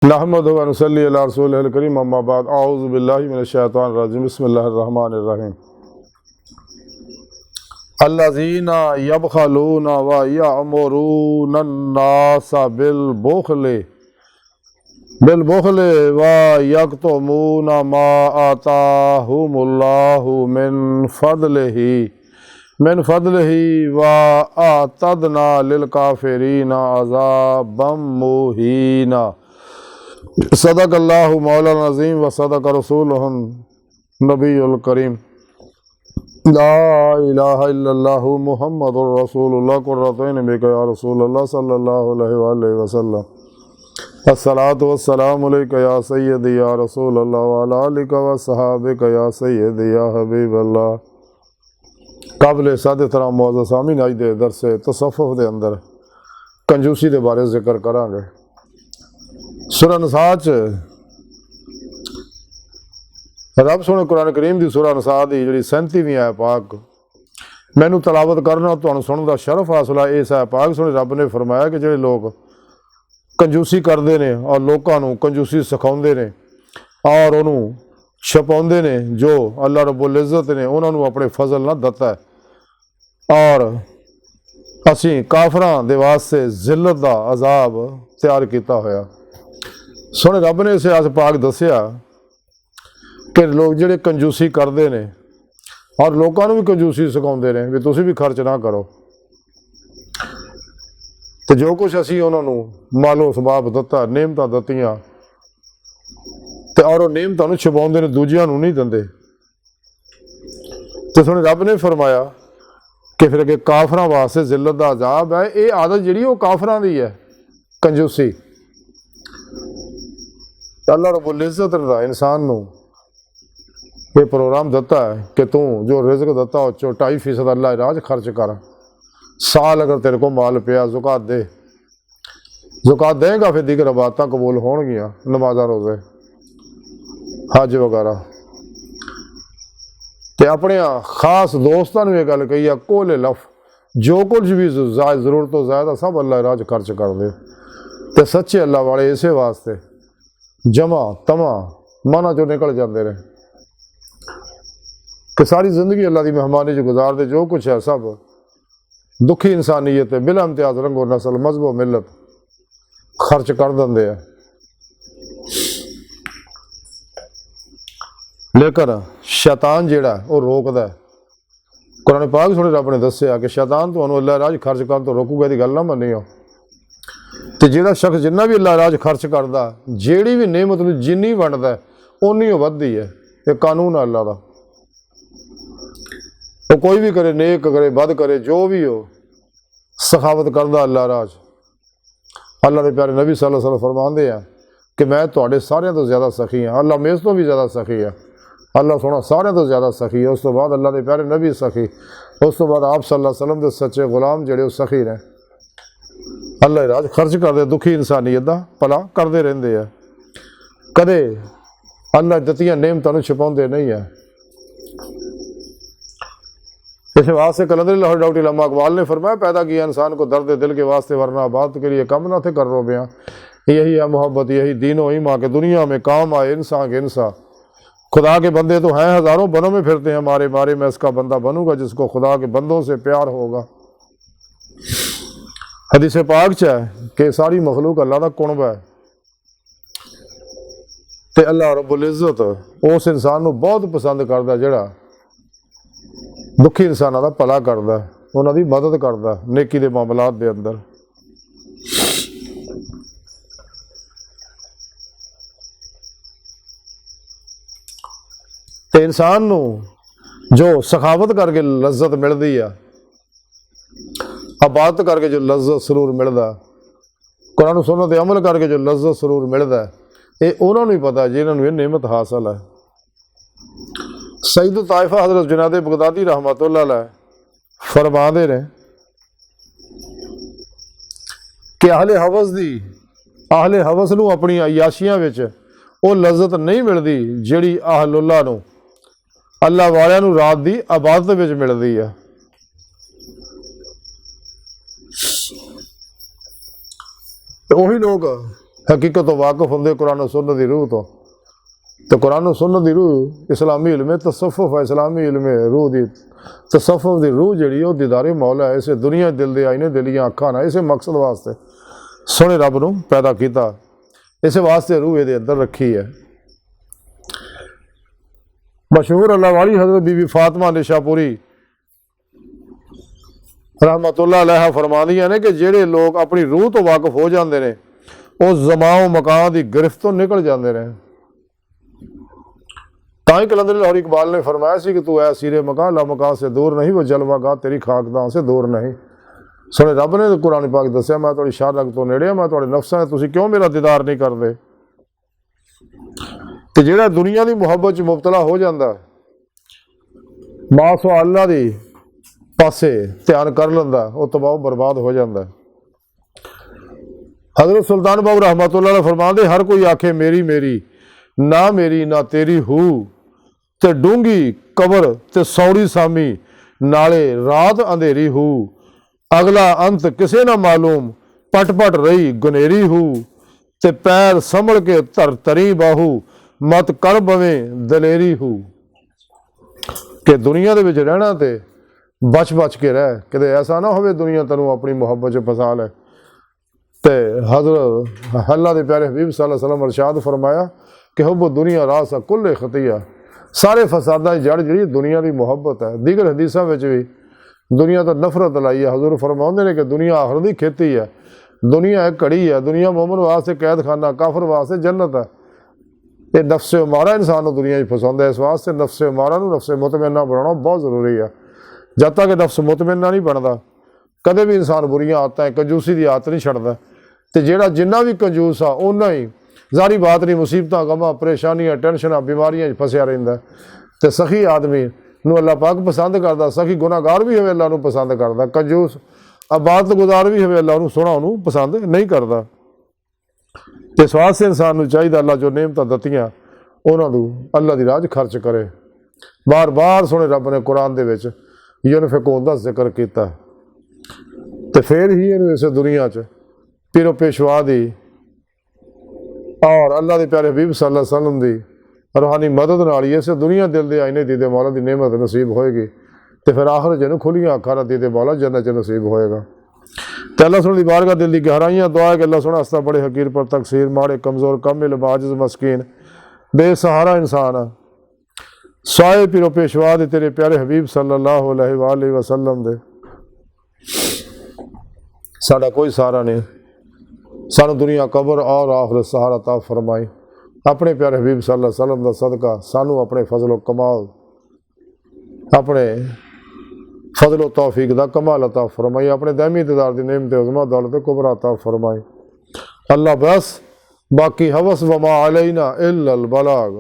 नहमदुहु व नसल्ली अला रसूलिहिल करीम अम्मा बाद अऊज़ु बिल्लाहि मिनश शैतानिर रजीम बिस्मिल्लाहिर रहमानिर रहीम अल्लज़ीना यबखलूना व यअमुरूना अन्नासा बिल बुखलि व यक्तुमूना मा आताहुमुल्लाहु मिन फदलिही व अअतदना लिल काफिरीना अज़ाबम मुहीना। सदक अल्लाहु मौलाना अज़ीम व सदक रसूलुहुन नबीयुल करीम। ला इलाहा इल्लल्लाहु मुहम्मदुर रसूलुल्लाह कुर्रतैन बिका या रसूलल्लाह सल्लल्लाहु अलैहि वसल्लम। अस्सलातु वस्सलामु अलैका या सय्यदी या रसूलल्लाह व अला आलिका व सहाबिका या सय्यदी या हबीबल्लाह। काबिल सादे तराम मुअज़्ज़ज़ सामीन, अज दे दरस तसव्वुफ़ दे अंदर कंजूसी दे बारे जिक्र करांगे। सूरह निसा च रब सोने कुरान करीम की सूरह निसा की जी 37वीं आयत पाक मैनू तलावत करना तुहानू सुनने का शरफ हासिल है। इस आयत पाक सुने रब ने फरमाया कि जो लोग कंजूसी करते हैं और लोगों कंजूसी सिखाते हैं और उन्होंने छपाते हैं जो अल्लाह रब्बुल इज़्ज़त ने उन्होंने अपने फजल ना दिता है, और असी काफरां दे वास्ते जिल्लत का अजाब तैयार किया होया। सुने रब ने इस आयत पाक दसिया कि लोग जिहड़े कंजूसी करते हैं और लोगों भी कंजूसी सिखाते हैं भी तुसीं भी खर्च ना करो, तो जो कुछ असी उन्होंने मालो सबाब दिता, नेमतां दित्तियां, तो और नेमतां छुपाते हैं, दूजियां नूं नहीं दिंदे। तो सुने रब ने फरमाया कि फिर अगे काफरां वास्ते जिल्लत दा अजाब है। ये आदत जिहड़ी वो काफरां दी है, कंजूसी। अल्लाह रब्बुल इज़्ज़त ने इंसान नूं ये प्रोग्राम दिता है कि तू जो रिज़्क दिता उस 2.5% अल्लाह राज खर्च कर। साल अगर तेरे को माल पिया ज़कात दे, ज़कात देगा फिर दीगर इबादतां कबूल होणगियां, नमाज़ां रोज़े हज वगैरह। तो अपने खास दोस्तों ने यह गल कही है, कोले लफ जो कुछ भी जरूरत तो ज़्यादा सब अल्लाह राज खर्च कर दे। तो सच्चे अल्लाह वाले इस वास्ते जमा तमा माना जो निकल जाते रहे कि सारी जिंदगी अल्लाह की मेहमानी जो गुजार दे, जो कुछ है सब दुखी इंसानियत है, बिला इम्तियाज रंगो नस्ल मजहब मिलत खर्च कर देंगे। लेकिन शैतान जिहड़ा वो रोकदा है। कुरान पाक सुने रब ने दसिया कि शैतान तुहानू अल्लाह राज खर्च कर तो रोकूगा, इसकी गल ना मनियो। तो जिहड़ा शख्स जिन्ना भी अल्लाह राज खर्च करता, जिहड़ी भी नेमत नूं जिन्नी वंडदा उन्नी वधदी है। ये कानून है अल्लाह का। वो कोई भी करे, नेक करे बद करे, जो भी हो सखावत करदा अल्लाह राज। अल्लाह के प्यारे नबी सल्लल्लाहु अलैहि वसल्लम फरमाते हैं कि मैं तुहाडे सारिਆਂ तो ज़्यादा सखी हाँ। अल्लाह मेरे तो भी ज़्यादा सखी है। अल्लाह सोना सारिਆਂ तो ज़्यादा सखी है। उस तो बाद अल्लाह के प्यारे नबी सखी, उस तो बाद आप सल्लल्लाहु अलैहि वसल्लम के सच्चे गुलाम जिहड़े सखी ने। अल्लाह राज खर्च करते, दुखी इंसानियत का भला करते रहते हैं, कदे अल्लाह दित्तियां नेमतां नूं छुपाउंदे नहीं है। इस वास्ते कलंदर लाहौर डॉक्टर इल्मा इकबाल ने फरमाया, पैदा किया इंसान को दर्द दिल के वास्ते, वरना बात के लिए कम ना थे कर रो बयां। यही है मोहब्बत, यही दीनो ईमा के दुनिया में काम आए इंसान के इंसान। खुदा के बंदे तो हैं हज़ारों, बनों में फिरते हैं मारे मारे, मैं इसका बंदा बनूंगा जिसको खुदा के बंदों से प्यार होगा। हदीस पाक च है कि सारी मखलूक अल्लाह का कुणब है। तो अल्लाह रब्बुल इज़्ज़त उस इंसान को बहुत पसंद करता जिहड़ा दुखी इंसानों का भला करता, उन्होंने मदद करता नेकी के मामलात के अंदर। तो इंसान को जो सखावत करके लज्जत मिलती है, इबादत करके जो लज्जत सरूर मिलता, कुरान सुन्नत अमल करके जो लज्जत सरूर मिलता, ये उन्होंने ही पता जिन्होंने ये नेमत हासिल है। सईद ताइफा हज़रत जुनैद बगदादी रहमतुल्लाह अलैह फरमाते हैं कि आहले हवस नूं अपनी अयाशियां विच वो लज्जत नहीं मिलती जिहड़ी आहलुल्लाह नूं अल्लाह वालियां नूं रात की इबादत विच मिलती है। वही लोग हकीकत तो वाकफ होंगे कुरान सुन्नत की रूह तो। तो कुरान सुन्नत की रूह इस्लामी इल्म तसव्वुफ है, इस्लामी इल्म रूह की तसव्वुफ की रूह जी वो दीदारे मौला है। इसे दुनिया दिल के आईने दिलियाँ अखां ना, इसे मकसद वास्ते सोहने रब नूं पैदा किया, इस वास्ते रूह ये अंदर रखी है। मशहूर अल्लाह वाली हज़रत बीबी फातिमा निशापुरी रहमतुल्लाह अलैहा फरमादियां ने कि जेड़े लोग अपनी रूह तो वाकफ हो जाते हैं वो ज़माओ मकान की गिरफ्त तो निकल जाते हैं। ताई कलंदर लाहौरी इकबाल ने फरमाया सी कि तू ऐ सीरे मकान ला मकान से दूर नहीं, वो जलवा गा तेरी खाकदां से दूर नहीं। सोने रब ने कुरान पाक दसिया मैं तुहाडी शाह रग तो नेड़े, मैं तुहाडे नफ्सां तुसीं क्यों मेरा दीदार नहीं करदे। ते जिहड़ा दुनिया की मुहब्बत च मुबतला हो जाता मां सो अल्लाह दी पासे ध्यान कर लैंदा, वो तबाह बर्बाद हो जाता है। हज़रत सुल्तान बाबू रहमतुल्लाह अलैह फरमाते हर कोई आखे मेरी मेरी, ना मेरी ना तेरी हू, ते डूंगी कबर ते सौड़ी सामी, नाले रात अंधेरी हू, अगला अंत किसे ना मालूम, पट पट रही गुनेरी हू, ते पैर संभल के धर तरी बाहू, मत कर बवें दलेरी हू। कि दुनिया दे विच रहना ते बच बच के रह, किते ऐसा ना होवे दुनिया तैनूं अपनी मुहब्बत च फसा ले। ते हज़रत अल्लाह दे प्यारे हबीब सल्लल्लाहु अलैहि वसल्लम इरशाद फरमाया कि हुब्बु दुनिया रास कुल्ले खतिया, सारे फसादां दी जड़ जिहड़ी दुनिया की मुहब्बत है। दीगर हदीसां विच भी दुनिया तो नफरत लाई है। हजूर फरमाउंदे ने कि दुनिया आखिरत दी खेती है, दुनिया एक घड़ी है, दुनिया मोमन वास्ते कैद खाना, काफर वास्ते जन्नत है। ये नफ्स उमारा इंसान को दुनिया फसाउंदा है। इस वास्ते नफ्स उमारा नूं नफ्स मुतमइन्ना बनाना बहुत जरूरी है। जब तक नफ्स मुतमइन्ना नहीं बनता कदे भी इंसान बुरियां आदतां कंजूसी की आदत नहीं छड्डदा। तो जेड़ा जिन्ना भी कंजूस आ उन्ना ही जारी बात नहीं मुसीबतां गमां परेशानियां टेंशनां बीमारियां फसिया रहिंदा। तो सखी आदमी नूं अल्लाह पाक पसंद करदा, सखी गुनाहगार भी होवे अल्लाह नूं पसंद करदा, कंजूस आबादत गुजार भी होवे अल्लाह नूं सोहना उहनूं पसंद नहीं करदा। तो इस वास्ते इंसान नूं चाहिदा अल्लाह जो नेमतां दत्तियां उहनां नूं अल्लाह दी राह खर्च करे। बार बार सोहणे रब ने कुरान दे विच युनफिकून दा जिक्र कीता। तो फिर ही इहनूं इस दुनिया च पीरो पेशवा दी और अल्लाह के प्यारे हबीब सल्लल्लाहु अलैहि वसल्लम दी रूहानी मदद नाल ही इस दुनिया दिल दे आईने दीदे मौला की नेमत नसीब होएगी। तो फिर आखिर जिन्हों खुलियां अखां दीदे मौला जन्नत च नसीब होएगा। तो अल्लाह सुन दी बारगाह दिल की गहराइयां दुआ है कि अल्लाह सुन हस्ता बड़े हकीर पर तकसीर माड़े कमज़ोर कमिल माजिज़ मस्कीन बेसहारा इंसान साए पीरो पेशवा दे तेरे प्यारे हबीब सल्लल्लाहु अलैहि वसल्लम दे साडा कोई सहारा नहीं। सानू दुनिया कबर और आखिरत सहारा ता फरमाई। अपने प्यारे हबीब सल्लल्लाहु अलैहि वसल्लम दा सदका सानू अपने फजलो कमाल अपने फजलो तौफीक दा कमाल अता फरमाई। अपने दैमी दीदार दी नेमत उज़मा दौलत कुबरा अता फरमाई। अल्लाह बस बाकी हवस वमा अलैना इल्लल बलाग।